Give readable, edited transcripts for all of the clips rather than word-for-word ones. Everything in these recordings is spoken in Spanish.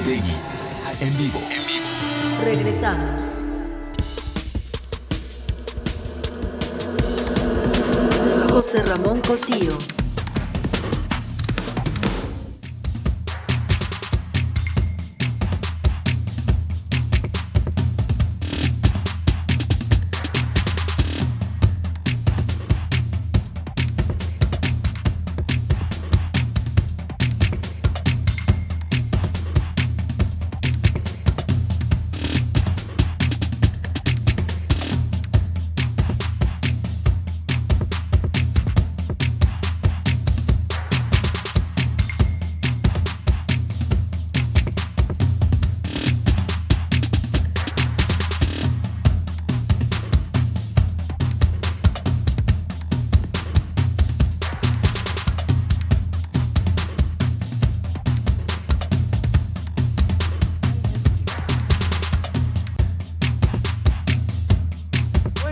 Aristegui, en vivo. Regresamos. José Ramón Cosío.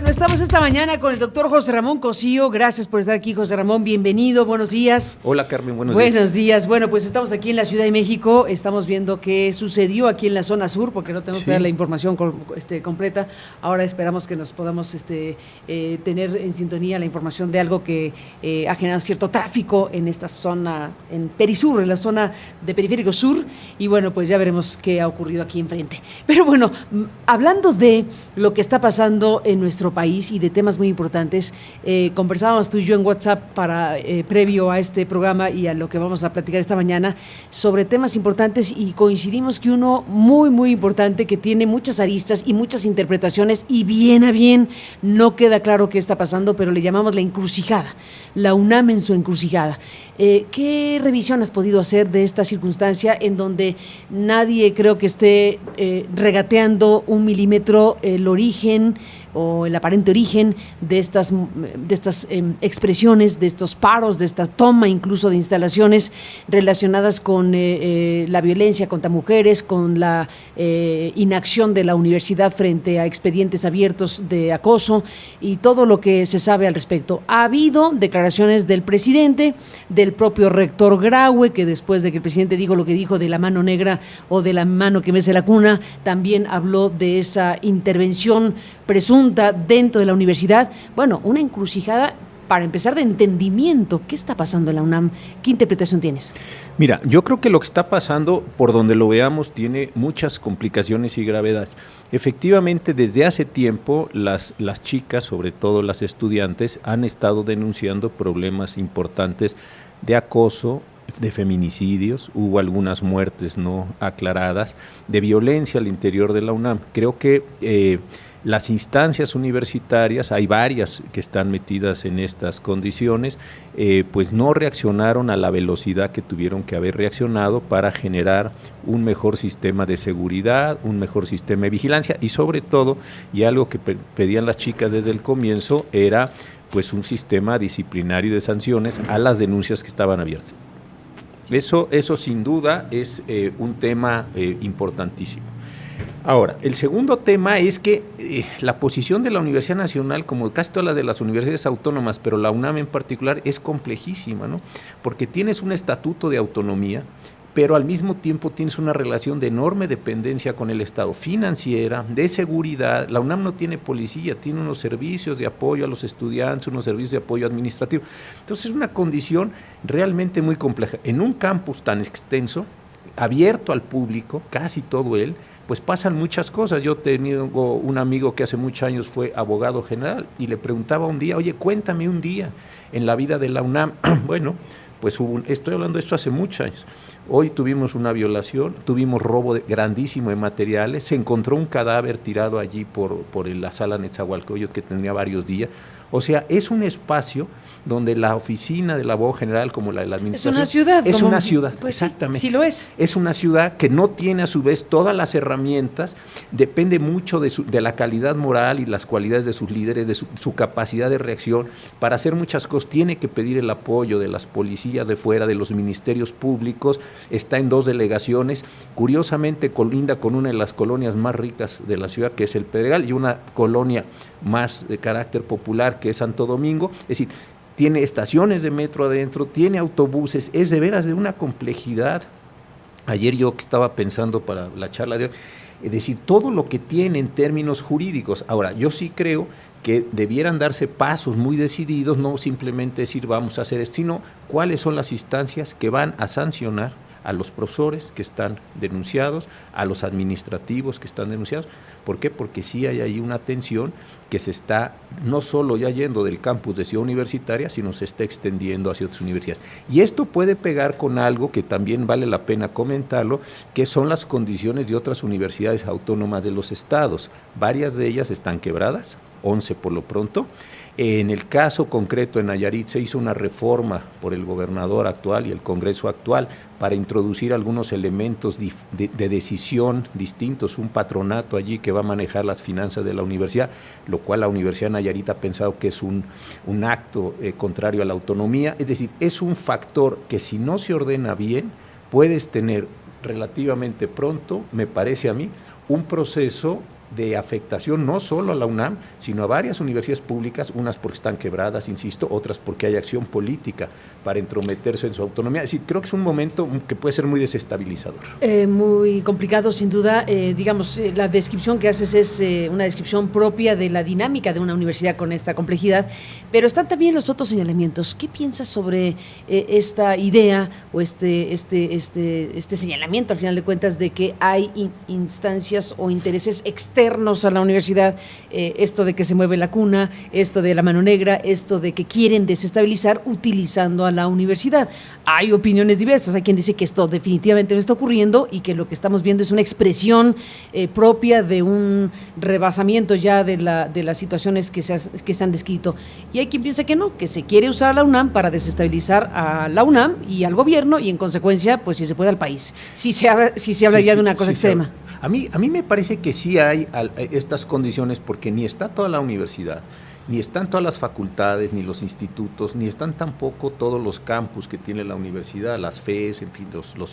Estamos esta mañana con el doctor José Ramón Cosío. Gracias por estar aquí, José Ramón. Bienvenido. Buenos días. Hola, Carmen. Buenos días. Buenos días. Bueno, pues estamos aquí en la Ciudad de México. Estamos viendo qué sucedió aquí en la zona sur, porque no tenemos que dar la información completa. Ahora esperamos que nos podamos tener en sintonía la información de algo que ha generado cierto tráfico en esta zona, en Perisur, en la zona de Periférico Sur. Y bueno, pues ya veremos qué ha ocurrido aquí enfrente. Pero bueno, hablando de lo que está pasando en nuestro país y de temas muy importantes, conversábamos tú y yo en WhatsApp previo a este programa y a lo que vamos a platicar esta mañana sobre temas importantes, y coincidimos que uno muy, muy importante, que tiene muchas aristas y muchas interpretaciones, y bien a bien no queda claro qué está pasando, pero le llamamos la encrucijada, la UNAM en su encrucijada. ¿Qué revisión has podido hacer de esta circunstancia en donde nadie creo que esté regateando un milímetro el origen o el aparente origen de estas expresiones, de estos paros, de esta toma incluso de instalaciones relacionadas con la violencia contra mujeres, con la inacción de la universidad frente a expedientes abiertos de acoso y todo lo que se sabe al respecto? Ha habido declaraciones del presidente, del propio rector Graue, que después de que el presidente dijo lo que dijo de la mano negra o de la mano que mece la cuna, también habló de esa intervención presunta dentro de la universidad. Bueno, una encrucijada, para empezar, de entendimiento. ¿Qué está pasando en la UNAM? ¿Qué interpretación tienes? Mira, yo creo que lo que está pasando, por donde lo veamos, tiene muchas complicaciones y gravedades. Efectivamente, desde hace tiempo, las chicas, sobre todo las estudiantes, han estado denunciando problemas importantes de acoso, de feminicidios, hubo algunas muertes no aclaradas, de violencia al interior de la UNAM. Creo que las instancias universitarias, hay varias que están metidas en estas condiciones, pues no reaccionaron a la velocidad que tuvieron que haber reaccionado para generar un mejor sistema de seguridad, un mejor sistema de vigilancia y sobre todo, y algo que pedían las chicas desde el comienzo, era pues un sistema disciplinario de sanciones a las denuncias que estaban abiertas. Eso sin duda es un tema importantísimo. Ahora, el segundo tema es que la posición de la Universidad Nacional, como casi todas las de las universidades autónomas, pero la UNAM en particular, es complejísima, ¿no? Porque tienes un estatuto de autonomía, pero al mismo tiempo tienes una relación de enorme dependencia con el Estado, financiera, de seguridad. La UNAM no tiene policía, tiene unos servicios de apoyo a los estudiantes, unos servicios de apoyo administrativo. Entonces es una condición realmente muy compleja. En un campus tan extenso, abierto al público, casi todo él, pues pasan muchas cosas. Yo tengo un amigo que hace muchos años fue abogado general y le preguntaba un día, oye, cuéntame un día en la vida de la UNAM. Bueno, pues estoy hablando de esto hace muchos años. Hoy tuvimos una violación, tuvimos robo grandísimo de materiales, se encontró un cadáver tirado allí por la sala Netzahualcóyotl que tenía varios días. O sea, es un espacio donde la oficina del abogado general, como la de la administración... Es una ciudad. Es una ciudad, pues exactamente. Sí lo es. Es una ciudad que no tiene a su vez todas las herramientas, depende mucho de la calidad moral y las cualidades de sus líderes, de su capacidad de reacción. Para hacer muchas cosas tiene que pedir el apoyo de las policías de fuera, de los ministerios públicos, está en 2 delegaciones, curiosamente colinda con una de las colonias más ricas de la ciudad, que es el Pedregal, y una colonia más de carácter popular, que es Santo Domingo. Es decir, tiene estaciones de metro adentro, tiene autobuses, es de veras de una complejidad ayer yo que estaba pensando para la charla de hoy, es decir, todo lo que tiene en términos jurídicos. Ahora, yo sí creo que debieran darse pasos muy decididos, no simplemente decir vamos a hacer esto, sino cuáles son las instancias que van a sancionar a los profesores que están denunciados, a los administrativos que están denunciados. ¿Por qué? Porque sí hay ahí una tensión que se está no solo ya yendo del campus de Ciudad Universitaria, sino se está extendiendo hacia otras universidades. Y esto puede pegar con algo que también vale la pena comentarlo, que son las condiciones de otras universidades autónomas de los estados. Varias de ellas están quebradas, 11 por lo pronto. En el caso concreto en Nayarit se hizo una reforma por el gobernador actual y el Congreso actual para introducir algunos elementos de decisión distintos, un patronato allí que va a manejar las finanzas de la universidad, lo cual la Universidad de Nayarit ha pensado que es un acto contrario a la autonomía. Es decir, es un factor que si no se ordena bien, puedes tener relativamente pronto, me parece a mí, un proceso de afectación no solo a la UNAM, sino a varias universidades públicas, unas porque están quebradas, insisto, otras porque hay acción política para entrometerse en su autonomía. Es decir, creo que es un momento que puede ser muy desestabilizador. Muy complicado, sin duda. La descripción que haces es una descripción propia de la dinámica de una universidad con esta complejidad, pero están también los otros señalamientos. ¿Qué piensas sobre esta idea o este señalamiento, al final de cuentas, de que hay instancias o intereses externos a la universidad? Esto de que se mueve la cuna, esto de la mano negra, esto de que quieren desestabilizar utilizando a la universidad. Hay opiniones diversas. Hay quien dice que esto definitivamente no está ocurriendo y que lo que estamos viendo es una expresión propia de un rebasamiento ya de las situaciones que se han descrito. Y hay quien piensa que no, que se quiere usar a la UNAM para desestabilizar a la UNAM y al gobierno y en consecuencia, pues si se puede al país. Si se habla ya de una cosa extrema. A mí me parece que sí hay estas condiciones porque ni está toda la universidad, ni están todas las facultades, ni los institutos, ni están tampoco todos los campus que tiene la universidad, las FES, en fin,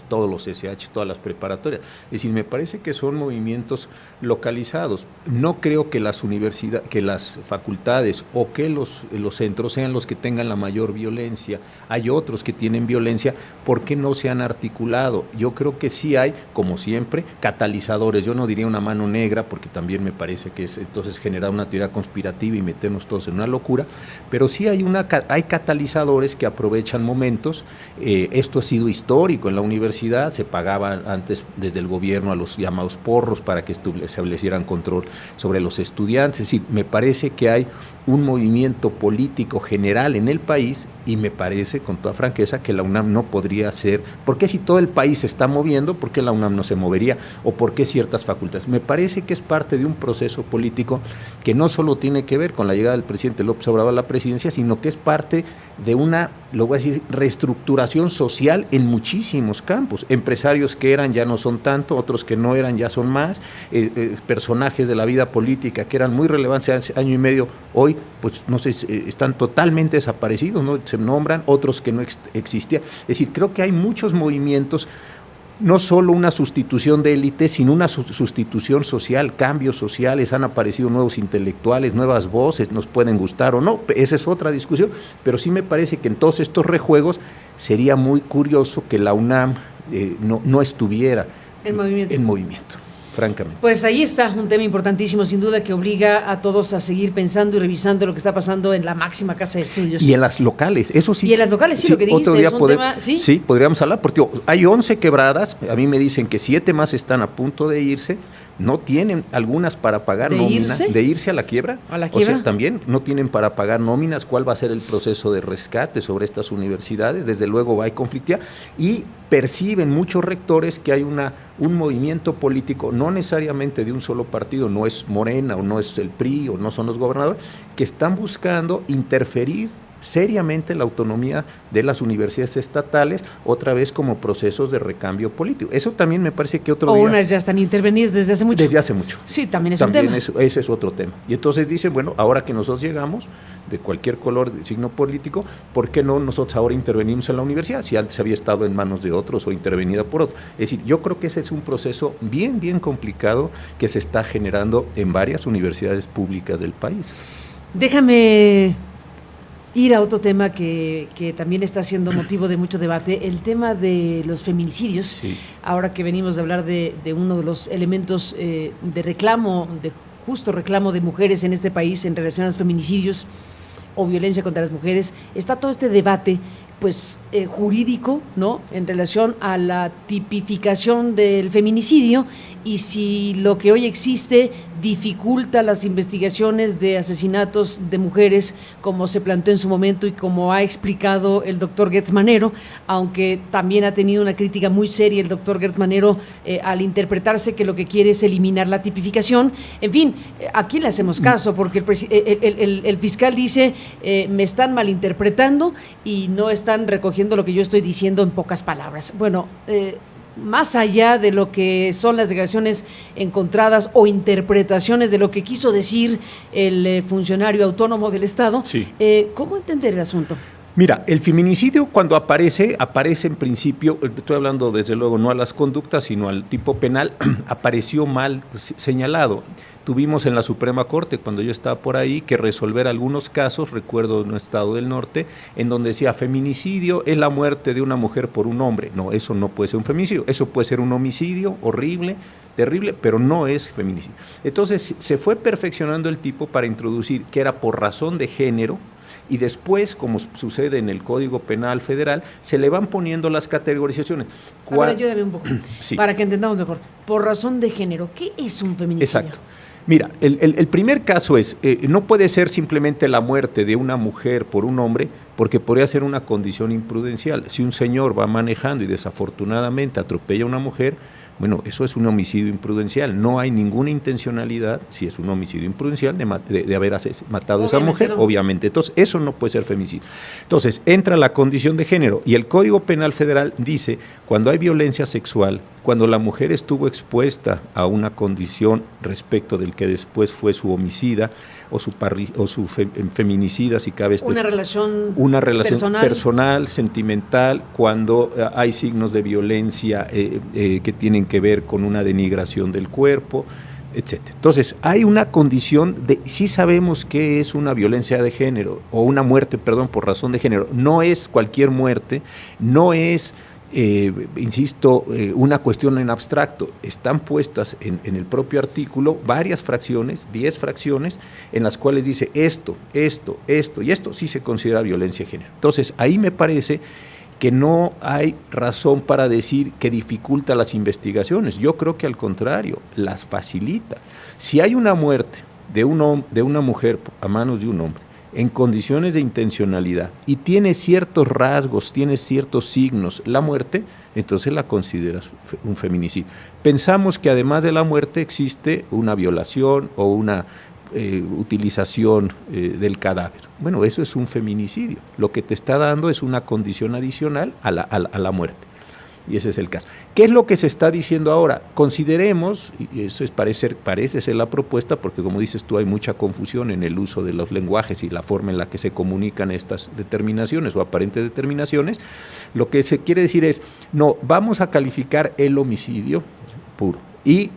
todos los SH, todas las preparatorias. Es decir, me parece que son movimientos localizados. No creo que las facultades o que los centros sean los que tengan la mayor violencia. Hay otros que tienen violencia porque no se han articulado. Yo creo que sí hay, como siempre, catalizadores. Yo no diría una mano negra porque también me parece que es entonces generar una teoría conspirativa y meternos todos en una locura, pero sí hay catalizadores que aprovechan momentos. Esto ha sido histórico en la universidad, se pagaba antes desde el gobierno a los llamados porros para que establecieran control sobre los estudiantes. Es decir, me parece que hay un movimiento político general en el país y me parece, con toda franqueza, que la UNAM no podría ser. ¿Por qué si todo el país se está moviendo, por qué la UNAM no se movería? ¿O por qué ciertas facultades? Me parece que es parte de un proceso político que no solo tiene que ver con la llegada del presidente López Obrador a la presidencia, sino que es parte de una, lo voy a decir, reestructuración social en muchísimos campos. Empresarios que eran ya no son tanto, otros que no eran ya son más, personajes de la vida política que eran muy relevantes hace año y medio, hoy pues no sé, están totalmente desaparecidos, ¿no? Se nombran, otros que no existían. Es decir, creo que hay muchos movimientos, no solo una sustitución de élite, sino una sustitución social, cambios sociales, han aparecido nuevos intelectuales, nuevas voces, nos pueden gustar o no, esa es otra discusión, pero sí me parece que en todos estos rejuegos sería muy curioso que la UNAM no estuviera en movimiento. Francamente. Pues ahí está un tema importantísimo, sin duda, que obliga a todos a seguir pensando y revisando lo que está pasando en la máxima casa de estudios. Y en las locales, eso sí. Y en las locales, sí, lo que dijiste es un tema, ¿sí? Sí, podríamos hablar, porque hay 11 quebradas, a mí me dicen que 7 más están a punto de irse, no tienen algunas para pagar nóminas. ¿De irse a la quiebra? ¿A la quiebra? O sea, también no tienen para pagar nóminas. ¿Cuál va a ser el proceso de rescate sobre estas universidades? Desde luego va a conflictar y perciben muchos rectores que hay un movimiento político, no necesariamente de un solo partido, no es Morena o no es el PRI o no son los gobernadores, que están buscando interferir seriamente la autonomía de las universidades estatales, otra vez como procesos de recambio político. Eso también me parece que otro día... unas ya están intervenidas desde hace mucho. Desde hace mucho. Sí, también es un tema. Ese es otro tema. Y entonces dicen, bueno, ahora que nosotros llegamos, de cualquier color, de signo político, ¿por qué no nosotros ahora intervenimos en la universidad? Si antes había estado en manos de otros o intervenida por otros. Es decir, yo creo que ese es un proceso bien, bien complicado que se está generando en varias universidades públicas del país. Déjame ir a otro tema que también está siendo motivo de mucho debate, el tema de los feminicidios. Sí. Ahora que venimos de hablar de uno de los elementos de reclamo, de justo reclamo de mujeres en este país en relación a los feminicidios o violencia contra las mujeres, está todo este debate pues jurídico, ¿no?, en relación a la tipificación del feminicidio y si lo que hoy existe dificulta las investigaciones de asesinatos de mujeres, como se planteó en su momento y como ha explicado el doctor Gertz Manero, aunque también ha tenido una crítica muy seria el doctor Gertz Manero al interpretarse que lo que quiere es eliminar la tipificación. En fin, ¿a quién le hacemos caso? Porque el fiscal dice, me están malinterpretando y no están recogiendo lo que yo estoy diciendo en pocas palabras. Bueno, más allá de lo que son las declaraciones encontradas o interpretaciones de lo que quiso decir el funcionario autónomo del Estado, sí. ¿Cómo entender el asunto? Mira, el feminicidio cuando aparece en principio, estoy hablando desde luego no a las conductas, sino al tipo penal, apareció mal señalado. Tuvimos en la Suprema Corte, cuando yo estaba por ahí, que resolver algunos casos, recuerdo en un estado del norte, en donde decía feminicidio es la muerte de una mujer por un hombre. No, eso no puede ser un feminicidio, eso puede ser un homicidio horrible, terrible, pero no es feminicidio. Entonces se fue perfeccionando el tipo para introducir que era por razón de género, y después, como sucede en el Código Penal Federal, se le van poniendo las categorizaciones. A ver, ayúdame un poco, sí, para que entendamos mejor. Por razón de género, ¿qué es un feminicidio? Exacto. Mira, el primer caso es, no puede ser simplemente la muerte de una mujer por un hombre, porque podría ser una condición imprudencial. Si un señor va manejando y desafortunadamente atropella a una mujer, bueno, eso es un homicidio imprudencial. No hay ninguna intencionalidad, si es un homicidio imprudencial, de haber matado a esa mujer, no. Obviamente. Entonces, eso no puede ser feminicidio. Entonces, entra la condición de género y el Código Penal Federal dice, cuando hay violencia sexual, cuando la mujer estuvo expuesta a una condición respecto del que después fue su homicida o su feminicida, si cabe una relación personal, sentimental, cuando hay signos de violencia que tienen que ver con una denigración del cuerpo, etcétera. Entonces, hay una condición de, sí sabemos qué es una violencia de género, o una muerte, perdón, por razón de género. No es cualquier muerte, no es, insisto, una cuestión en abstracto. Están puestas en el propio artículo varias fracciones, 10 fracciones, en las cuales dice esto, y esto sí se considera violencia de género. Entonces, ahí me parece que no hay razón para decir que dificulta las investigaciones. Yo creo que al contrario, las facilita. Si hay una muerte de una mujer a manos de un hombre en condiciones de intencionalidad y tiene ciertos rasgos, tiene ciertos signos, la muerte, entonces la consideras un feminicidio. Pensamos que además de la muerte existe una violación o una utilización del cadáver. Bueno, eso es un feminicidio. Lo que te está dando es una condición adicional a la muerte. Y ese es el caso. ¿Qué es lo que se está diciendo ahora? Consideremos, y eso parece ser la propuesta, porque como dices tú, hay mucha confusión en el uso de los lenguajes y la forma en la que se comunican estas determinaciones o aparentes determinaciones. Lo que se quiere decir es, no, vamos a calificar el homicidio puro y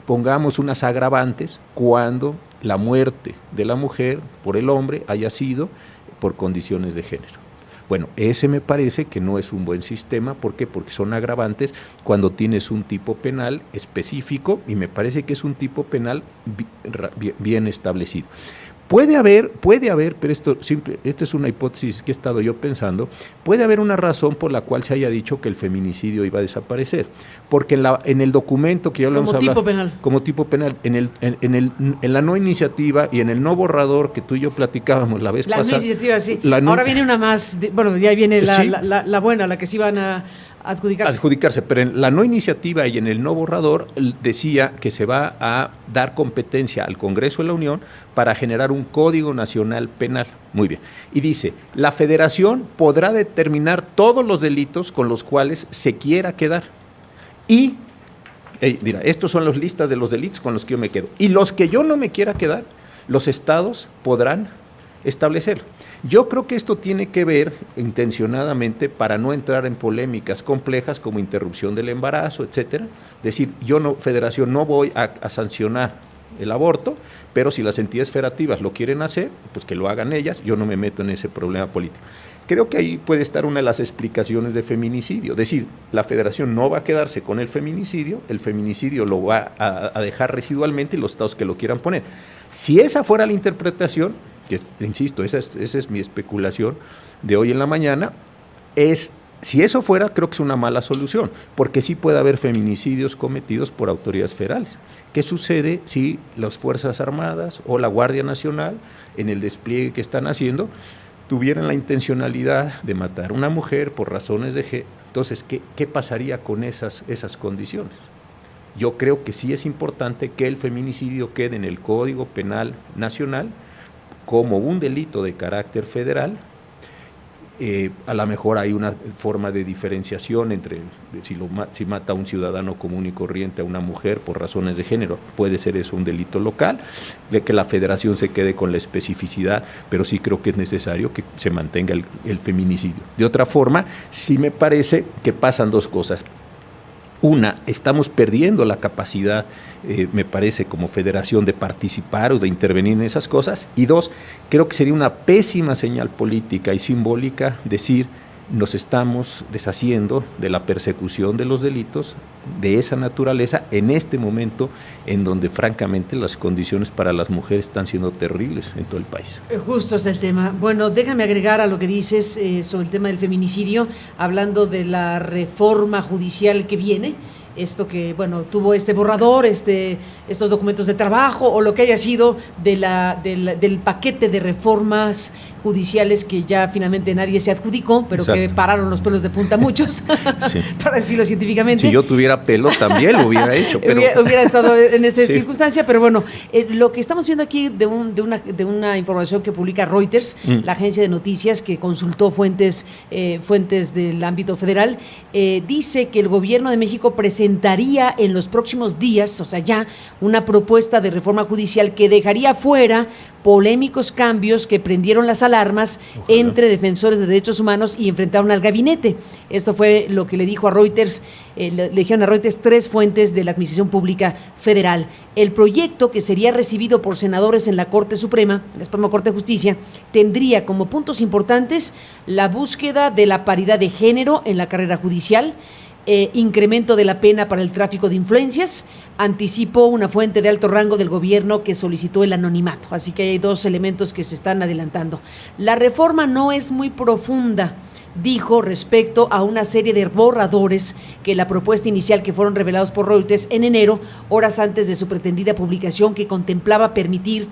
pongamos unas agravantes cuando la muerte de la mujer por el hombre haya sido por condiciones de género. Bueno, ese me parece que no es un buen sistema. ¿Por qué? Porque son agravantes cuando tienes un tipo penal específico y me parece que es un tipo penal bien establecido. Puede haber, pero esta es una hipótesis que he estado yo pensando, puede haber una razón por la cual se haya dicho que el feminicidio iba a desaparecer, porque en el documento que ya lo hemos hablado, como tipo penal, en la no iniciativa y en el no borrador que tú y yo platicábamos la vez pasada. La no iniciativa, sí. Ahora viene una más, ya viene la buena, la que sí van a adjudicarse, pero en la no iniciativa y en el no borrador decía que se va a dar competencia al Congreso de la Unión para generar un Código Nacional Penal. Muy bien. Y dice, la Federación podrá determinar todos los delitos con los cuales se quiera quedar. Y, mira, estos son las listas de los delitos con los que yo me quedo. Y los que yo no me quiera quedar, los estados podrán establecerlo. Yo creo que esto tiene que ver intencionadamente para no entrar en polémicas complejas como interrupción del embarazo, etcétera. Es decir, Federación, no voy a sancionar el aborto, pero si las entidades federativas lo quieren hacer, pues que lo hagan ellas, yo no me meto en ese problema político. Creo que ahí puede estar una de las explicaciones de feminicidio, es decir, la federación no va a quedarse con el feminicidio lo va a dejar residualmente y los estados que lo quieran poner. Si esa fuera la interpretación, que insisto, esa es mi especulación de hoy en la mañana, si eso fuera, creo que es una mala solución, porque sí puede haber feminicidios cometidos por autoridades federales. ¿Qué sucede si las Fuerzas Armadas o la Guardia Nacional, en el despliegue que están haciendo, tuvieran la intencionalidad de matar a una mujer por razones de género? Entonces, ¿qué pasaría con esas condiciones? Yo creo que sí es importante que el feminicidio quede en el Código Penal Nacional como un delito de carácter federal. A lo mejor hay una forma de diferenciación entre si mata a un ciudadano común y corriente a una mujer por razones de género, puede ser eso un delito local, de que la federación se quede con la especificidad, pero sí creo que es necesario que se mantenga el feminicidio. De otra forma, sí me parece que pasan dos cosas. Una, estamos perdiendo la capacidad, me parece, como federación de participar o de intervenir en esas cosas. Y dos, creo que sería una pésima señal política y simbólica decir nos estamos deshaciendo de la persecución de los delitos de esa naturaleza en este momento en donde francamente las condiciones para las mujeres están siendo terribles en todo el país. Justo es el tema. Bueno, déjame agregar a lo que dices sobre el tema del feminicidio, hablando de la reforma judicial que viene. Esto que, bueno, tuvo este borrador, estos documentos de trabajo o lo que haya sido del paquete de reformas judiciales que ya finalmente nadie se adjudicó, pero exacto, que pararon los pelos de punta a muchos, sí, para decirlo científicamente. Si yo tuviera pelo también lo hubiera hecho. Pero hubiera estado en esta sí, circunstancia, pero bueno, lo que estamos viendo aquí de una información que publica Reuters, la agencia de noticias que consultó fuentes del ámbito federal, dice que el gobierno de México presentaría en los próximos días, o sea ya, una propuesta de reforma judicial que dejaría fuera polémicos cambios que prendieron las alarmas entre defensores de derechos humanos y enfrentaron al gabinete. Esto fue lo que le dijo a Reuters, le dijeron a Reuters 3 fuentes de la Administración Pública Federal. El proyecto, que sería recibido por senadores en la Corte Suprema, la Suprema Corte de Justicia, tendría como puntos importantes la búsqueda de la paridad de género en la carrera judicial, incremento de la pena para el tráfico de influencias, anticipó una fuente de alto rango del gobierno que solicitó el anonimato. Así que hay 2 elementos que se están adelantando. La reforma no es muy profunda, dijo, respecto a una serie de borradores que la propuesta inicial que fueron revelados por Reuters en enero, horas antes de su pretendida publicación, que contemplaba permitir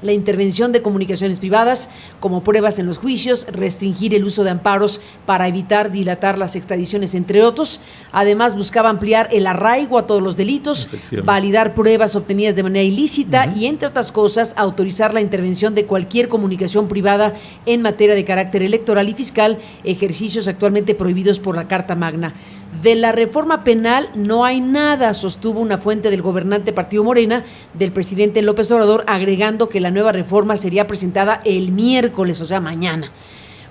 la intervención de comunicaciones privadas como pruebas en los juicios, restringir el uso de amparos para evitar dilatar las extradiciones, entre otros. Además, buscaba ampliar el arraigo a todos los delitos, validar pruebas obtenidas de manera ilícita y, entre otras cosas, autorizar la intervención de cualquier comunicación privada en materia de carácter electoral y fiscal, ejercicios actualmente prohibidos por la Carta Magna. De la reforma penal no hay nada, sostuvo una fuente del gobernante Partido Morena del presidente López Obrador, agregando que la nueva reforma sería presentada el miércoles, o sea, mañana.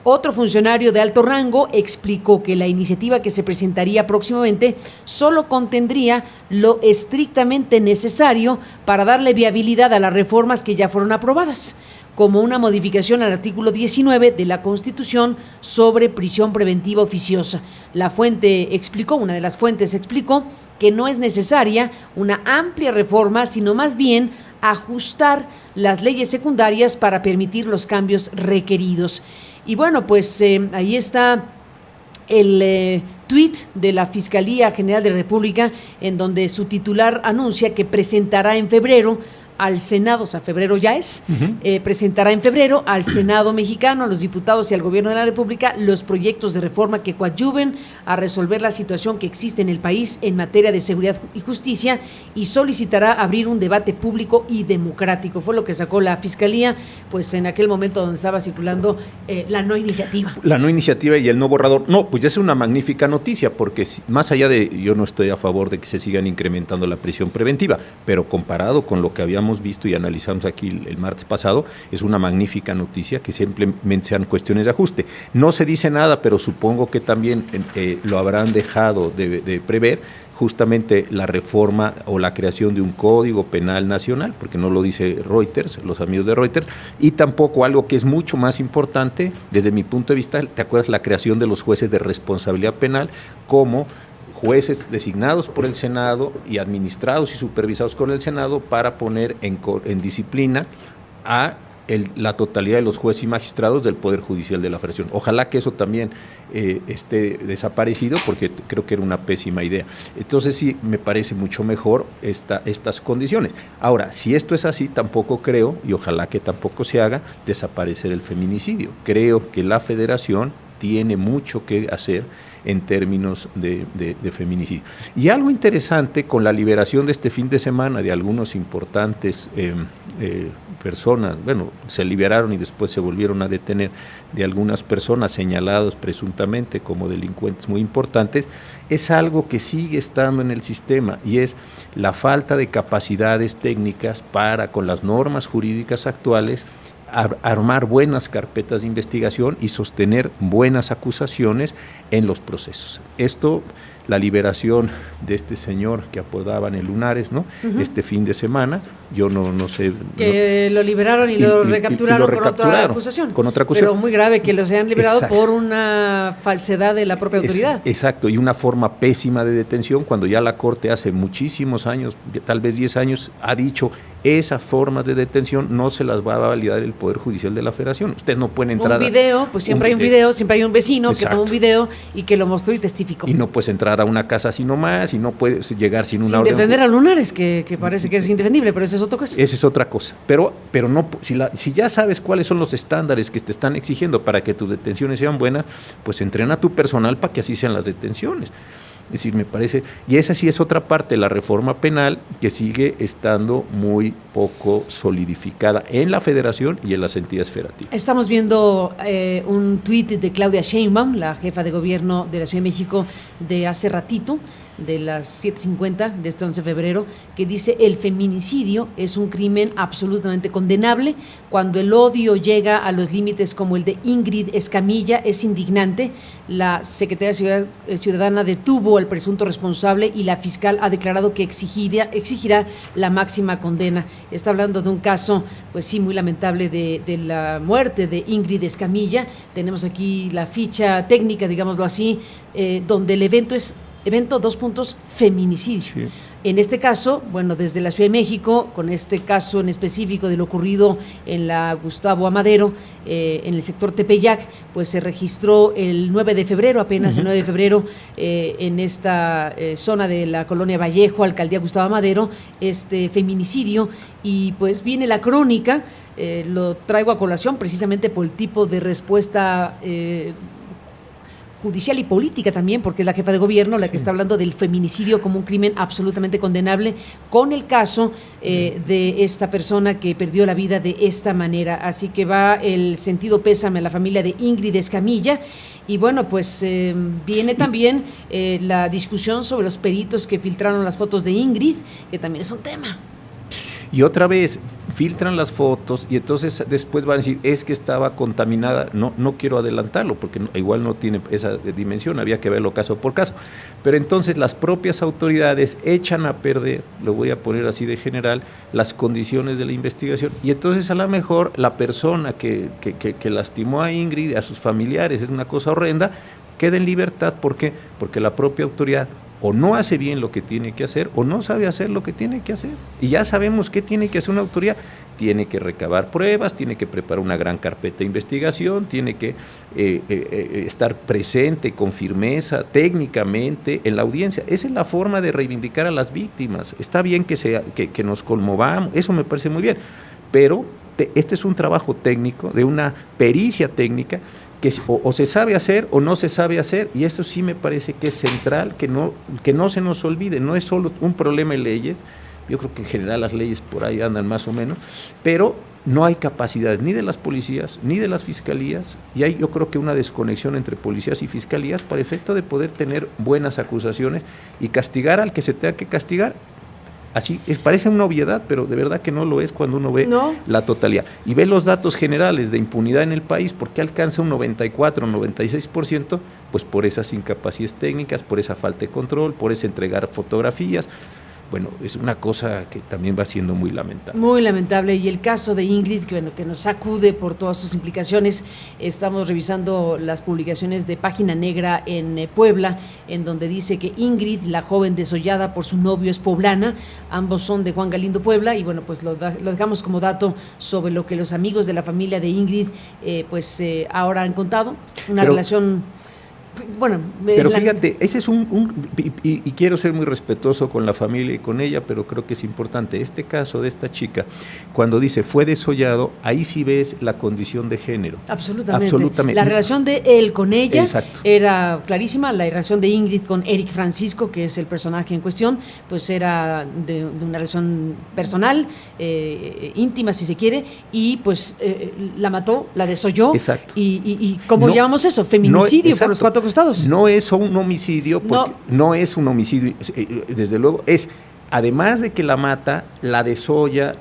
Otro funcionario de alto rango explicó que la iniciativa que se presentaría próximamente solo contendría lo estrictamente necesario para darle viabilidad a las reformas que ya fueron aprobadas, como una modificación al artículo 19 de la Constitución sobre prisión preventiva oficiosa. Una de las fuentes explicó que no es necesaria una amplia reforma, sino más bien ajustar las leyes secundarias para permitir los cambios requeridos. Y bueno, pues ahí está el tuit de la Fiscalía General de la República, en donde su titular anuncia que presentará en febrero al Senado, o sea, febrero ya es, presentará en febrero al Senado mexicano, a los diputados y al Gobierno de la República los proyectos de reforma que coadyuven a resolver la situación que existe en el país en materia de seguridad y justicia, y solicitará abrir un debate público y democrático. Fue lo que sacó la Fiscalía, pues en aquel momento donde estaba circulando la no iniciativa. La no iniciativa y el no borrador. No, pues ya es una magnífica noticia, porque más allá de, yo no estoy a favor de que se sigan incrementando la prisión preventiva, pero comparado con lo que habíamos visto y analizamos aquí el martes pasado, es una magnífica noticia que simplemente sean cuestiones de ajuste. No se dice nada, pero supongo que también lo habrán dejado de prever, justamente la reforma o la creación de un código penal nacional, porque no lo dice Reuters, los amigos de Reuters, y tampoco algo que es mucho más importante desde mi punto de vista, ¿te acuerdas? La creación de los jueces de responsabilidad penal como jueces designados por el Senado y administrados y supervisados por el Senado para poner en disciplina a la totalidad de los jueces y magistrados del Poder Judicial de la Federación. Ojalá que eso también esté desaparecido, porque creo que era una pésima idea. Entonces sí, me parece mucho mejor estas condiciones. Ahora, si esto es así, tampoco creo, y ojalá que tampoco se haga, desaparecer el feminicidio. Creo que la Federación tiene mucho que hacer en términos de feminicidio. Y algo interesante con la liberación de este fin de semana de algunos importantes personas, bueno, se liberaron y después se volvieron a detener, de algunas personas señalados presuntamente como delincuentes muy importantes, es algo que sigue estando en el sistema, y es la falta de capacidades técnicas para, con las normas jurídicas actuales, armar buenas carpetas de investigación y sostener buenas acusaciones en los procesos. Esto, la liberación de este señor que apodaban el Lunares, ¿no? Este fin de semana, yo no sé. Que lo liberaron y lo recapturaron con otra acusación. Con otra acusación. Pero muy grave que los hayan liberado por una falsedad de la propia autoridad. Exacto, y una forma pésima de detención, cuando ya la Corte hace muchísimos años, tal vez 10 años, ha dicho esas formas de detención no se las va a validar el Poder Judicial de la Federación. Ustedes no pueden entrar. Un video, pues siempre hay un video, siempre hay un vecino Exacto. que tomó un video y que lo mostró y testificó. Y no puedes entrar a una casa así nomás, y no puedes llegar sin una orden. Sin defender a Lunares, que parece que es indefendible, pero eso es otra cosa. Esa es otra cosa. Pero no, si ya sabes cuáles son los estándares que te están exigiendo para que tus detenciones sean buenas, pues entrena a tu personal para que así sean las detenciones. Es decir, me parece, y esa sí es otra parte de la reforma penal que sigue estando muy poco solidificada en la Federación y en las entidades federativas. Estamos viendo un tuit de Claudia Sheinbaum, la jefa de gobierno de la Ciudad de México, de hace ratito, de las 7:50 de este 11 de febrero, que dice: el feminicidio es un crimen absolutamente condenable. Cuando el odio llega a los límites como el de Ingrid Escamilla, es indignante. La Secretaría Ciudadana detuvo al presunto responsable y la fiscal ha declarado que exigirá la máxima condena. Está hablando de un caso, pues sí, muy lamentable de la muerte de Ingrid Escamilla. Tenemos aquí la ficha técnica, digámoslo así, donde el evento 2 puntos, feminicidio. Sí. En este caso, bueno, desde la Ciudad de México, con este caso en específico de lo ocurrido en la Gustavo Amadero, en el sector Tepeyac, pues se registró el 9 de febrero, apenas el 9 de febrero, en esta zona de la colonia Vallejo, alcaldía Gustavo Amadero, este feminicidio, y pues viene la crónica, lo traigo a colación precisamente por el tipo de respuesta judicial y política también, porque es la jefa de gobierno la que está hablando del feminicidio como un crimen absolutamente condenable, con el caso de esta persona que perdió la vida de esta manera. Así que va el sentido pésame a la familia de Ingrid Escamilla. Y bueno, pues viene también la discusión sobre los peritos que filtraron las fotos de Ingrid, que también es un tema. Y otra vez filtran las fotos y entonces después van a decir, es que estaba contaminada. No quiero adelantarlo porque igual no tiene esa dimensión, había que verlo caso por caso. Pero entonces las propias autoridades echan a perder, lo voy a poner así de general, las condiciones de la investigación. Y entonces a lo mejor la persona que lastimó a Ingrid, a sus familiares, es una cosa horrenda, queda en libertad. ¿Por qué? Porque la propia autoridad o no hace bien lo que tiene que hacer o no sabe hacer lo que tiene que hacer. Y ya sabemos qué tiene que hacer una autoridad. Tiene que recabar pruebas, tiene que preparar una gran carpeta de investigación, tiene que estar presente con firmeza técnicamente en la audiencia. Esa es la forma de reivindicar a las víctimas. Está bien que nos conmovamos, eso me parece muy bien, pero este es un trabajo técnico, de una pericia técnica, que o se sabe hacer o no se sabe hacer, y eso sí me parece que es central, que no se nos olvide. No es solo un problema de leyes, yo creo que en general las leyes por ahí andan más o menos, pero no hay capacidad ni de las policías ni de las fiscalías, y hay yo creo que una desconexión entre policías y fiscalías para efecto de poder tener buenas acusaciones y castigar al que se tenga que castigar, Así parece una obviedad, pero de verdad que no lo es cuando uno ve la totalidad. Y ve los datos generales de impunidad en el país, ¿por qué alcanza un 94, 96%? Pues por esas incapacidades técnicas, por esa falta de control, por ese entregar fotografías. Bueno, es una cosa que también va siendo muy lamentable. Muy lamentable. Y el caso de Ingrid, que nos sacude por todas sus implicaciones. Estamos revisando las publicaciones de Página Negra en Puebla, en donde dice que Ingrid, la joven desollada por su novio, es poblana. Ambos son de Juan Galindo, Puebla. Y bueno, pues lo dejamos como dato sobre lo que los amigos de la familia de Ingrid ahora han contado. Una relación... Bueno, pero fíjate, ese es y quiero ser muy respetuoso con la familia y con ella, pero creo que es importante. Este caso de esta chica, cuando dice fue desollado, ahí sí ves la condición de género. Absolutamente. La relación de él con ella era clarísima, la relación de Ingrid con Eric Francisco, que es el personaje en cuestión, pues era de una relación personal, íntima si se quiere, y pues la mató, la desolló. Exacto. Y ¿cómo llamamos eso? Feminicidio por los 4 costados. No es un homicidio, no es un homicidio, desde luego, además de que la mata, la desolla,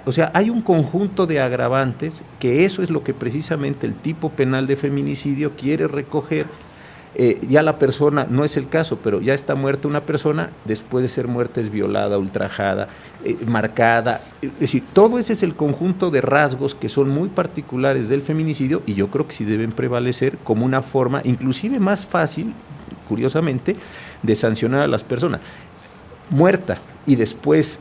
o sea, hay un conjunto de agravantes que eso es lo que precisamente el tipo penal de feminicidio quiere recoger. Ya la persona, no es el caso, pero ya está muerta una persona, después de ser muerta es violada, ultrajada, marcada, es decir, todo ese es el conjunto de rasgos que son muy particulares del feminicidio y yo creo que sí deben prevalecer como una forma, inclusive más fácil, curiosamente, de sancionar a las personas. Muerta y después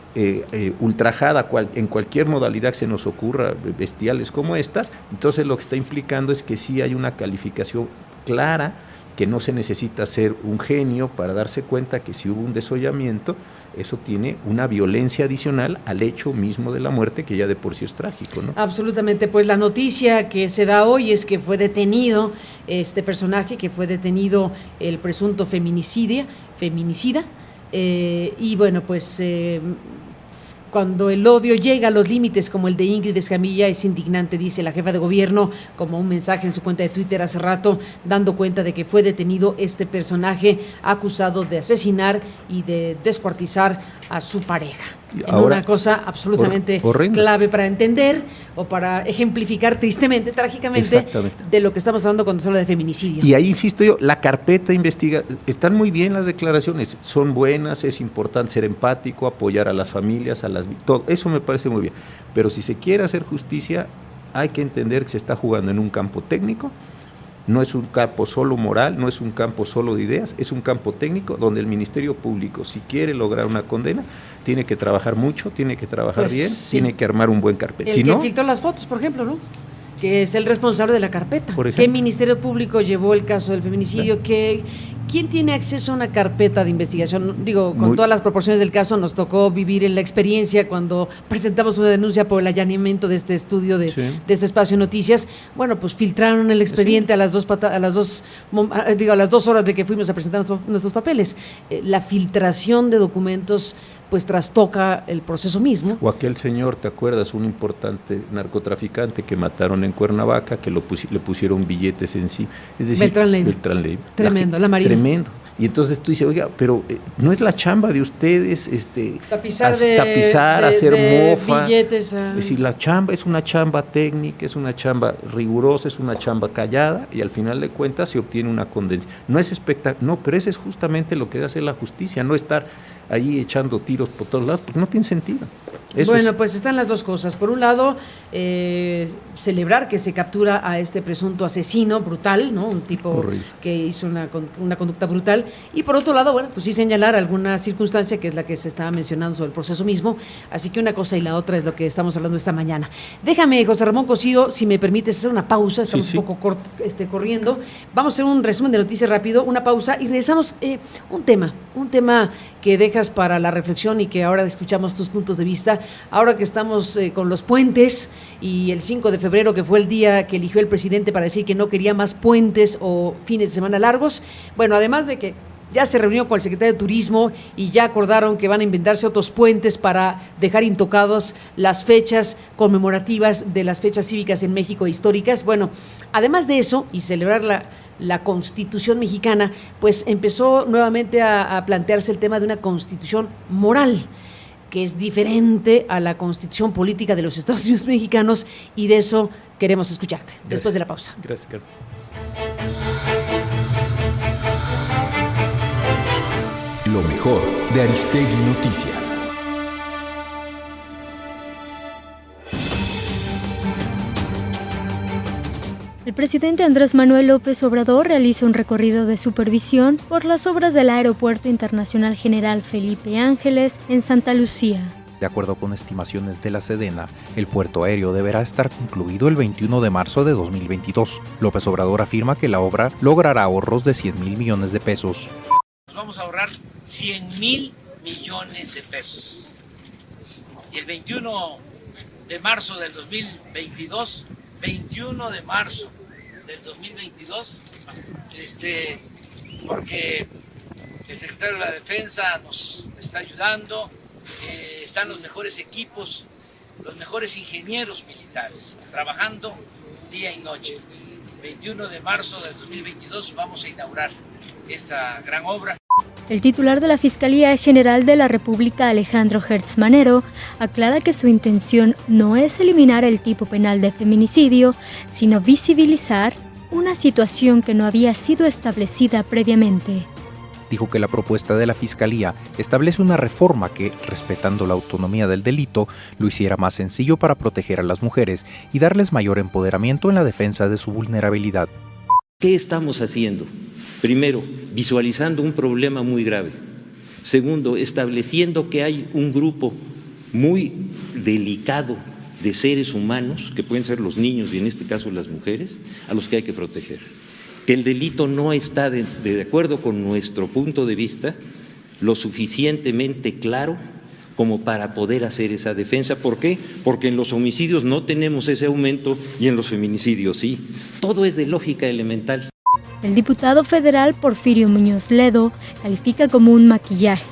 ultrajada en cualquier modalidad que se nos ocurra, bestiales como estas, entonces lo que está implicando es que sí hay una calificación clara, que no se necesita ser un genio para darse cuenta que si hubo un desollamiento, eso tiene una violencia adicional al hecho mismo de la muerte, que ya de por sí es trágico, ¿no? Absolutamente, pues la noticia que se da hoy es que fue detenido este personaje, que fue detenido el presunto feminicida, y bueno, pues... cuando el odio llega a los límites como el de Ingrid Escamilla es indignante, dice la jefa de gobierno, como un mensaje en su cuenta de Twitter hace rato, dando cuenta de que fue detenido este personaje acusado de asesinar y de descuartizar a su pareja. Una cosa absolutamente clave para entender o para ejemplificar tristemente, trágicamente, de lo que estamos hablando cuando se habla de feminicidio. Y ahí insisto yo, la carpeta investiga, están muy bien las declaraciones, son buenas, es importante ser empático, apoyar a las familias, todo eso me parece muy bien, pero si se quiere hacer justicia, hay que entender que se está jugando en un campo técnico. No es un campo solo moral, no es un campo solo de ideas, es un campo técnico donde el Ministerio Público, si quiere lograr una condena, tiene que trabajar mucho, tiene que trabajar bien, tiene que armar un buen carpeta. El que filtró las fotos, por ejemplo, ¿no? Que es el responsable de la carpeta. ¿Qué Ministerio Público llevó el caso del feminicidio? ¿Quién tiene acceso a una carpeta de investigación? Digo, con todas las proporciones del caso, nos tocó vivir en la experiencia cuando presentamos una denuncia por el allanamiento de este estudio de este espacio de noticias. Bueno, pues filtraron el expediente a las 2 horas de que fuimos a presentar nuestros papeles. La filtración de documentos pues trastoca el proceso mismo. O aquel señor, ¿te acuerdas? Un importante narcotraficante que mataron en Cuernavaca, que le pusieron billetes en sí. Es decir, Beltrán Leiva. Tremendo, la Marina. Tremendo. Y entonces tú dices, oiga, pero no es la chamba de ustedes tapizar, hacer mofa. Billetes, Es decir, la chamba es una chamba técnica, es una chamba rigurosa, es una chamba callada y al final de cuentas se obtiene una condena. No es no, pero eso es justamente lo que hace la justicia, no estar ahí echando tiros por todos lados, porque no tiene sentido. Pues están las dos cosas. Por un lado, celebrar que se captura a este presunto asesino brutal, ¿no? Un tipo que hizo una conducta brutal. Y por otro lado, pues sí señalar alguna circunstancia que es la que se estaba mencionando sobre el proceso mismo. Así que una cosa y la otra es lo que estamos hablando esta mañana. Déjame, José Ramón Cosío, si me permites hacer una pausa. Estamos un poco corriendo. Vamos a hacer un resumen de noticias rápido, una pausa y regresamos. Un tema que dejas para la reflexión y que ahora escuchamos tus puntos de vista. Ahora que estamos con los puentes y el 5 de febrero, que fue el día que eligió el presidente para decir que no quería más puentes o fines de semana largos, bueno, además de que ya se reunió con el secretario de Turismo y ya acordaron que van a inventarse otros puentes para dejar intocados las fechas conmemorativas de las fechas cívicas en México históricas. Bueno, además de eso y celebrar la Constitución mexicana, pues empezó nuevamente a plantearse el tema de una Constitución moral. que es diferente a la constitución política de los Estados Unidos mexicanos, y de eso queremos escucharte después de la pausa. Gracias, Carlos. Lo mejor de Aristegui Noticias. El presidente Andrés Manuel López Obrador realiza un recorrido de supervisión por las obras del Aeropuerto Internacional General Felipe Ángeles en Santa Lucía. De acuerdo con estimaciones de la Sedena, el puerto aéreo deberá estar concluido el 21 de marzo de 2022. López Obrador afirma que la obra logrará ahorros de 100,000 millones de pesos. Nos vamos a ahorrar 100,000 millones de pesos. Y el 21 de marzo del 2022, 21 de marzo del 2022, porque el secretario de la Defensa nos está ayudando, están los mejores equipos, los mejores ingenieros militares, trabajando día y noche. 21 de marzo del 2022 vamos a inaugurar esta gran obra. El titular de la Fiscalía General de la República, Alejandro Gertz Manero, aclara que su intención no es eliminar el tipo penal de feminicidio, sino visibilizar una situación que no había sido establecida previamente. Dijo que la propuesta de la Fiscalía establece una reforma que, respetando la autonomía del delito, lo hiciera más sencillo para proteger a las mujeres y darles mayor empoderamiento en la defensa de su vulnerabilidad. ¿Qué estamos haciendo? Primero, visualizando un problema muy grave. Segundo, estableciendo que hay un grupo muy delicado de seres humanos, que pueden ser los niños y en este caso las mujeres, a los que hay que proteger. Que el delito no está, de acuerdo con nuestro punto de vista, lo suficientemente claro como para poder hacer esa defensa. ¿Por qué? Porque en los homicidios no tenemos ese aumento y en los feminicidios sí. Todo es de lógica elemental. El diputado federal Porfirio Muñoz Ledo califica como un maquillaje,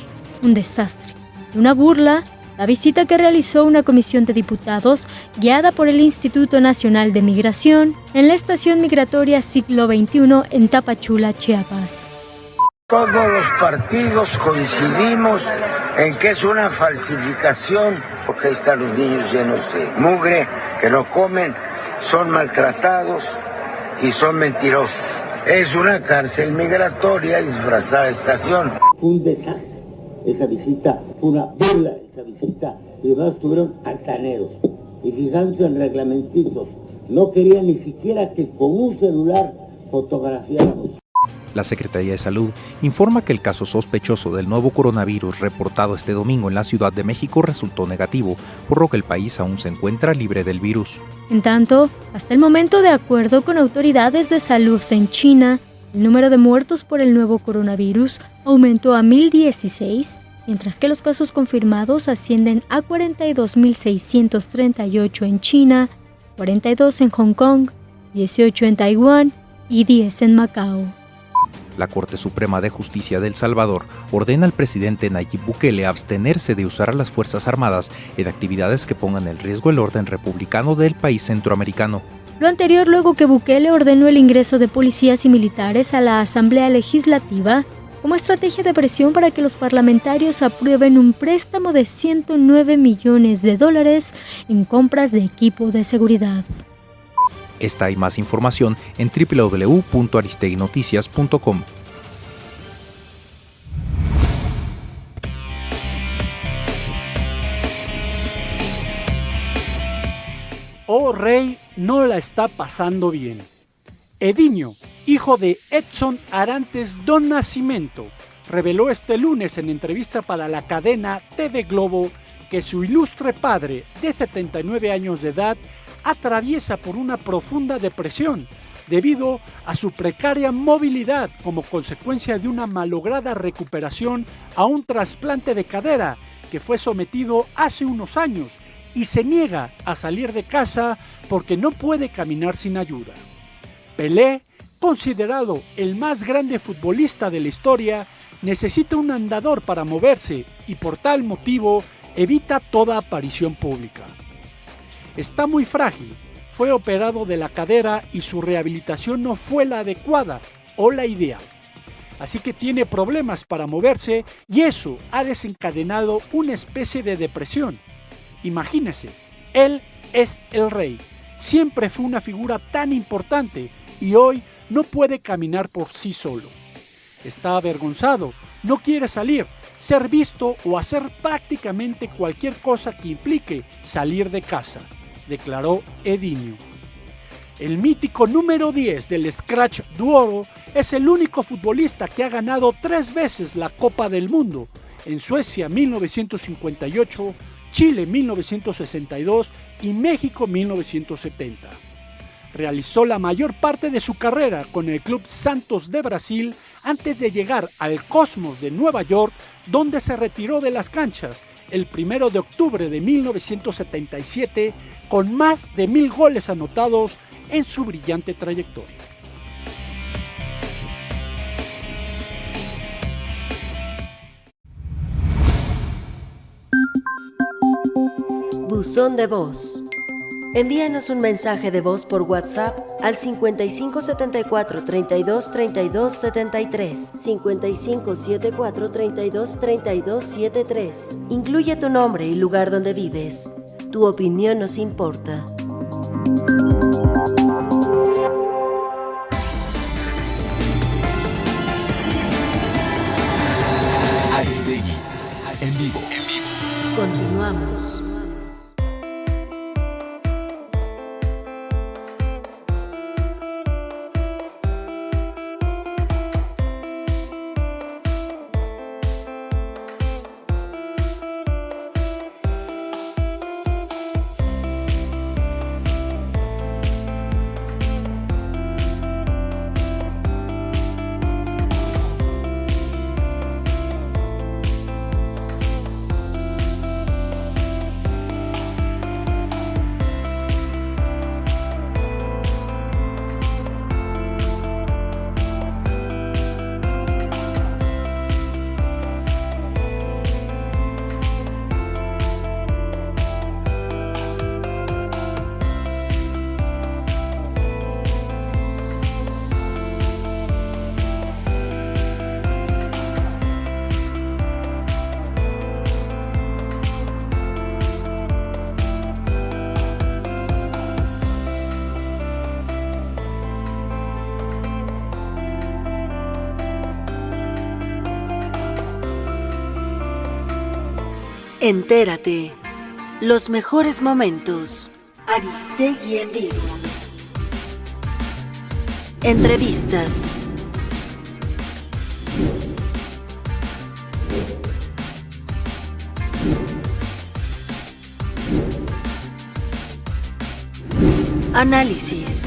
un desastre y una burla la visita que realizó una comisión de diputados guiada por el Instituto Nacional de Migración en la estación migratoria Siglo XXI en Tapachula, Chiapas. Todos los partidos coincidimos en que es una falsificación, porque ahí están los niños llenos de mugre, que no comen, son maltratados y son mentirosos. Es una cárcel migratoria disfrazada de estación. Fue un desastre esa visita, fue una burla esa visita, y además estuvieron altaneros y fijándose en reglamentitos. No quería ni siquiera que con un celular fotografiáramos. La Secretaría de Salud informa que el caso sospechoso del nuevo coronavirus reportado este domingo en la Ciudad de México resultó negativo, por lo que el país aún se encuentra libre del virus. En tanto, hasta el momento, de acuerdo con autoridades de salud en China, el número de muertos por el nuevo coronavirus aumentó a 1,016, mientras que los casos confirmados ascienden a 42,638 en China, 42 en Hong Kong, 18 en Taiwán y 10 en Macao. La Corte Suprema de Justicia de El Salvador ordena al presidente Nayib Bukele abstenerse de usar a las Fuerzas Armadas en actividades que pongan en riesgo el orden republicano del país centroamericano. Lo anterior luego que Bukele ordenó el ingreso de policías y militares a la Asamblea Legislativa como estrategia de presión para que los parlamentarios aprueben un préstamo de $109 millones en compras de equipo de seguridad. Esta y más información en www.aristeguinoticias.com. Oh Rey no la está pasando bien. Ediño, hijo de Edson Arantes do Nascimento, reveló este lunes en entrevista para la cadena TV Globo que su ilustre padre, de 79 años de edad, atraviesa por una profunda depresión debido a su precaria movilidad como consecuencia de una malograda recuperación a un trasplante de cadera que fue sometido hace unos años y se niega a salir de casa porque no puede caminar sin ayuda. Pelé, considerado el más grande futbolista de la historia, necesita un andador para moverse y por tal motivo evita toda aparición pública. Está muy frágil, fue operado de la cadera y su rehabilitación no fue la adecuada o la ideal. así que tiene problemas para moverse y eso ha desencadenado una especie de depresión. Imagínese, él es el rey, siempre fue una figura tan importante y hoy no puede caminar por sí solo. Está avergonzado, no quiere salir, ser visto o hacer prácticamente cualquier cosa que implique salir de casa, declaró Edinho. El mítico número 10 del Scratch Duoro es el único futbolista que ha ganado 3 veces la Copa del Mundo, en Suecia 1958, Chile 1962 y México 1970. Realizó la mayor parte de su carrera con el Club Santos de Brasil antes de llegar al Cosmos de Nueva York, donde se retiró de las canchas el 1 de octubre de 1977 con más de 1000 goles anotados en su brillante trayectoria. Buzón de voz. Envíanos un mensaje de voz por WhatsApp al 5574 32 32 73, 5574 32 32 73. Incluye tu nombre y lugar donde vives. Tu opinión nos importa. Aristegui, en vivo. Continuamos. Entérate. Los mejores momentos. Aristegui en vivo. Entrevistas. Análisis.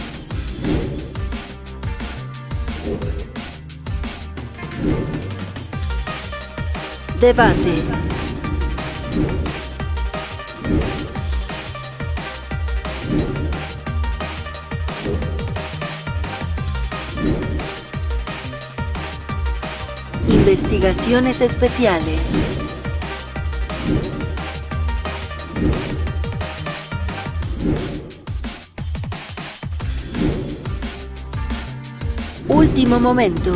Debate. Investigaciones especiales. Último momento.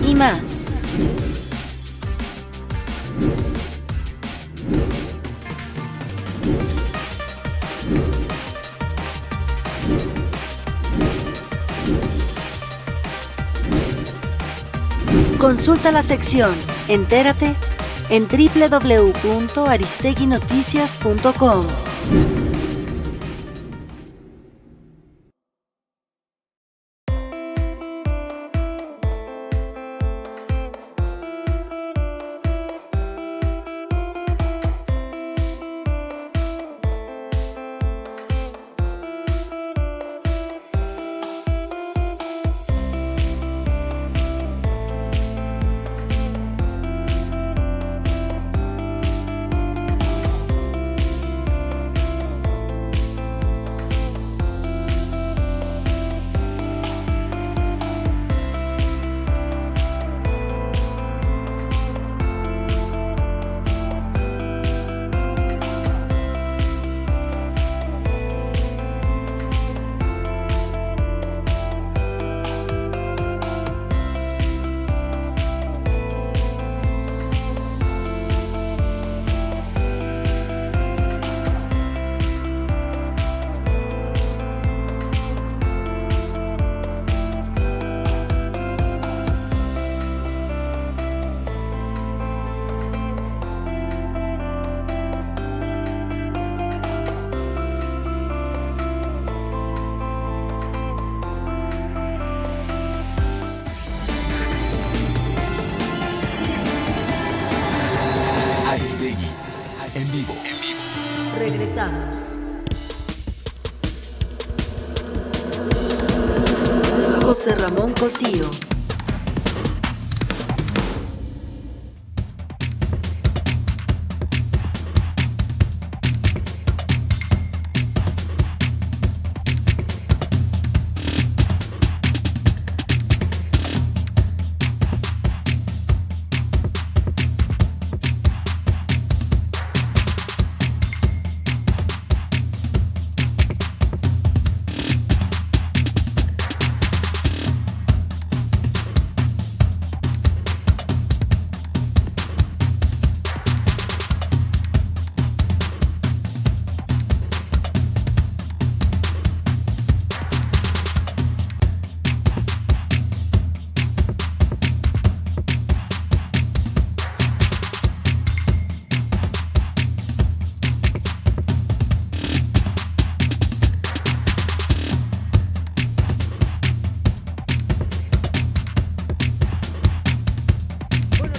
Y más. Consulta la sección Entérate en www.aristeguinoticias.com. En vivo. Regresamos. José Ramón Cosío.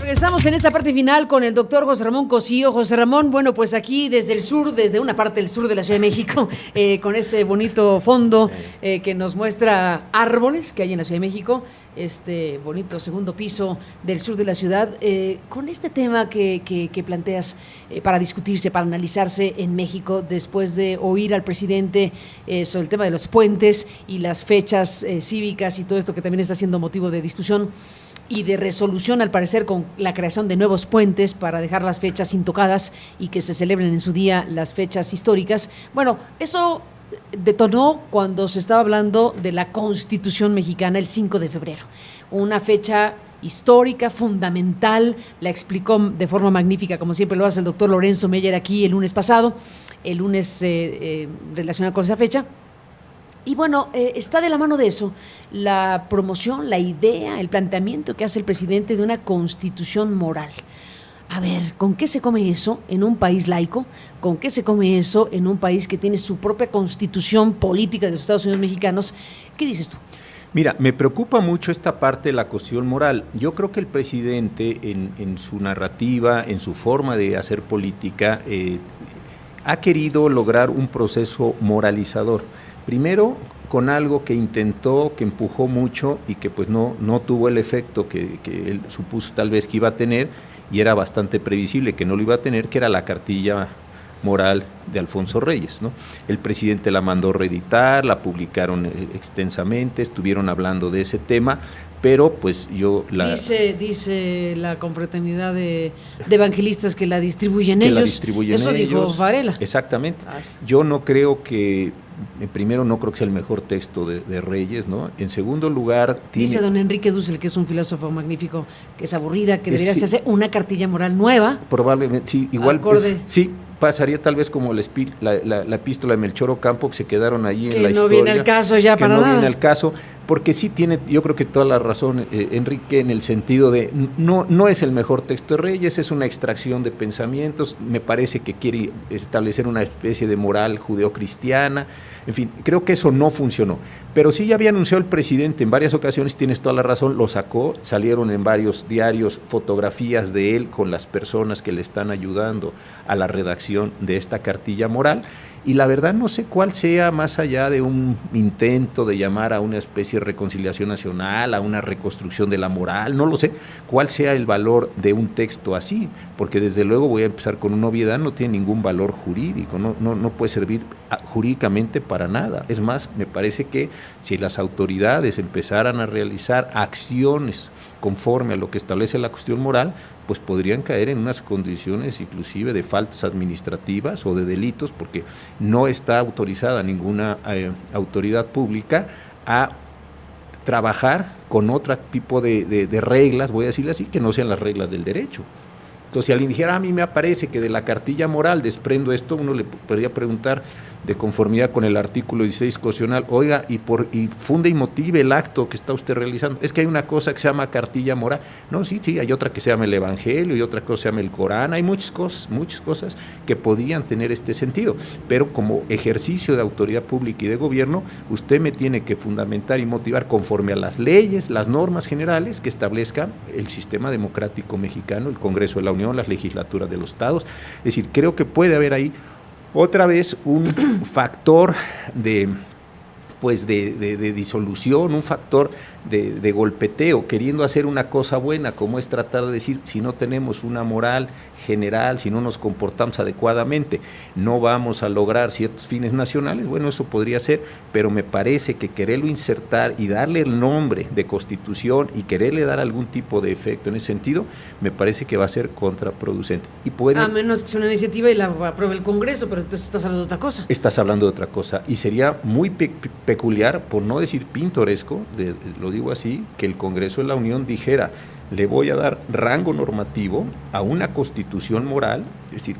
Regresamos en esta parte final con el doctor José Ramón Cosío. José Ramón, bueno, pues aquí desde el sur, desde una parte del sur de la Ciudad de México, con este bonito fondo que nos muestra árboles que hay en la Ciudad de México, este bonito segundo piso del sur de la ciudad, con este tema que planteas para discutirse, para analizarse en México, después de oír al presidente sobre el tema de los puentes y las fechas cívicas y todo esto que también está siendo motivo de discusión y de resolución, al parecer, con la creación de nuevos puentes para dejar las fechas intocadas y que se celebren en su día las fechas históricas. Bueno, eso detonó cuando se estaba hablando de la Constitución mexicana el 5 de febrero, una fecha histórica, fundamental, la explicó de forma magnífica, como siempre lo hace el doctor Lorenzo Meyer aquí el lunes pasado, el lunes relacionado con esa fecha. Y bueno, está de la mano de eso la promoción, la idea, el planteamiento que hace el presidente de una constitución moral. A ver, ¿con qué se come eso en un país laico? ¿Con qué se come eso en un país que tiene su propia constitución política de los Estados Unidos mexicanos? ¿Qué dices tú? Mira, me preocupa mucho esta parte de la cuestión moral. Yo creo que el presidente en su narrativa, en su forma de hacer política, ha querido lograr un proceso moralizador. Primero, con algo que intentó, que empujó mucho y que pues no tuvo el efecto que él supuso tal vez que iba a tener, y era bastante previsible que no lo iba a tener, que era la cartilla moral de Alfonso Reyes, ¿no? El presidente la mandó reeditar, la publicaron extensamente, estuvieron hablando de ese tema, pero pues yo la... Dice la confraternidad de evangelistas que la distribuyen ellos. Eso dijo Varela. Exactamente. Yo no creo que... Primero, no creo que sea el mejor texto de Reyes, ¿no? En segundo lugar... Dice don Enrique Dussel, que es un filósofo magnífico, que es aburrida, que debería hacerse una cartilla moral nueva. Probablemente, sí, igual... sí, pasaría tal vez como la epístola de Melchor Ocampo, que se quedaron allí en la historia. Que no viene al caso ya para nada. Que no viene al caso, porque sí tiene, yo creo que toda la razón, Enrique, en el sentido de, no es el mejor texto de Reyes, es una extracción de pensamientos, me parece que quiere establecer una especie de moral judeocristiana, en fin, creo que eso no funcionó. Pero sí ya había anunciado el presidente en varias ocasiones, tienes toda la razón, lo sacó, salieron en varios diarios fotografías de él con las personas que le están ayudando a la redacción de esta cartilla moral, y la verdad no sé cuál sea, más allá de un intento de llamar a una especie de reconciliación nacional, a una reconstrucción de la moral, no lo sé, cuál sea el valor de un texto así, porque desde luego voy a empezar con una obviedad, no tiene ningún valor jurídico, no puede servir jurídicamente para nada. Es más, me parece que si las autoridades empezaran a realizar acciones conforme a lo que establece la cuestión moral, pues podrían caer en unas condiciones inclusive de faltas administrativas o de delitos, porque no está autorizada ninguna autoridad pública a trabajar con otro tipo de reglas, voy a decirle así, que no sean las reglas del derecho. Entonces, si alguien dijera, a mí me parece que de la cartilla moral desprendo esto, uno le podría preguntar, de conformidad con el artículo 16 constitucional, oiga, y funde y motive el acto que está usted realizando. Es que hay una cosa que se llama cartilla moral. No, sí, hay otra que se llama el Evangelio y otra cosa que se llama el Corán. Hay muchas cosas que podían tener este sentido, pero como ejercicio de autoridad pública y de gobierno, usted me tiene que fundamentar y motivar conforme a las leyes, las normas generales que establezca el sistema democrático mexicano, el Congreso de la Unión. Unión, las legislaturas de los estados. Es decir, creo que puede haber ahí otra vez un factor de disolución, un factor de golpeteo, queriendo hacer una cosa buena, como es tratar de decir, si no tenemos una moral general, si no nos comportamos adecuadamente, no vamos a lograr ciertos fines nacionales. Bueno, eso podría ser, pero me parece que quererlo insertar y darle el nombre de Constitución y quererle dar algún tipo de efecto en ese sentido, me parece que va a ser contraproducente. Y puede, a menos que sea una iniciativa y la apruebe el Congreso, pero entonces estás hablando de otra cosa. Estás hablando de otra cosa, y sería muy peculiar, por no decir pintoresco, lo digo así, que el Congreso de la Unión dijera, le voy a dar rango normativo a una constitución moral. Es decir,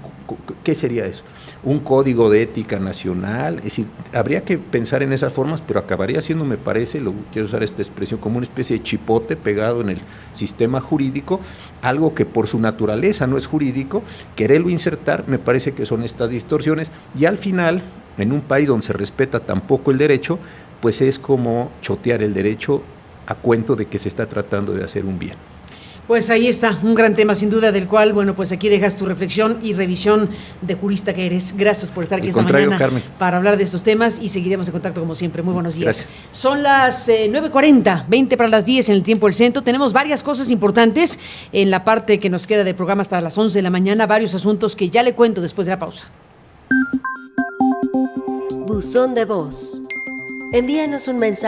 ¿qué sería eso? Un código de ética nacional. Es decir, habría que pensar en esas formas, pero acabaría siendo, me parece, quiero usar esta expresión, como una especie de chipote pegado en el sistema jurídico, algo que por su naturaleza no es jurídico, quererlo insertar, me parece que son estas distorsiones, y al final, en un país donde se respeta tan poco el derecho, pues es como chotear el derecho a cuento de que se está tratando de hacer un bien. Pues ahí está, un gran tema sin duda, del cual, bueno, pues aquí dejas tu reflexión y revisión de jurista que eres. Gracias por estar aquí esta mañana, Carmen, para hablar de estos temas, y seguiremos en contacto como siempre. Muy buenos días. Gracias. Son las 9:40, 20 para las 10 en el tiempo del centro. Tenemos varias cosas importantes en la parte que nos queda del programa hasta las 11 de la mañana, varios asuntos que ya le cuento después de la pausa. Buzón de voz. Envíanos un mensaje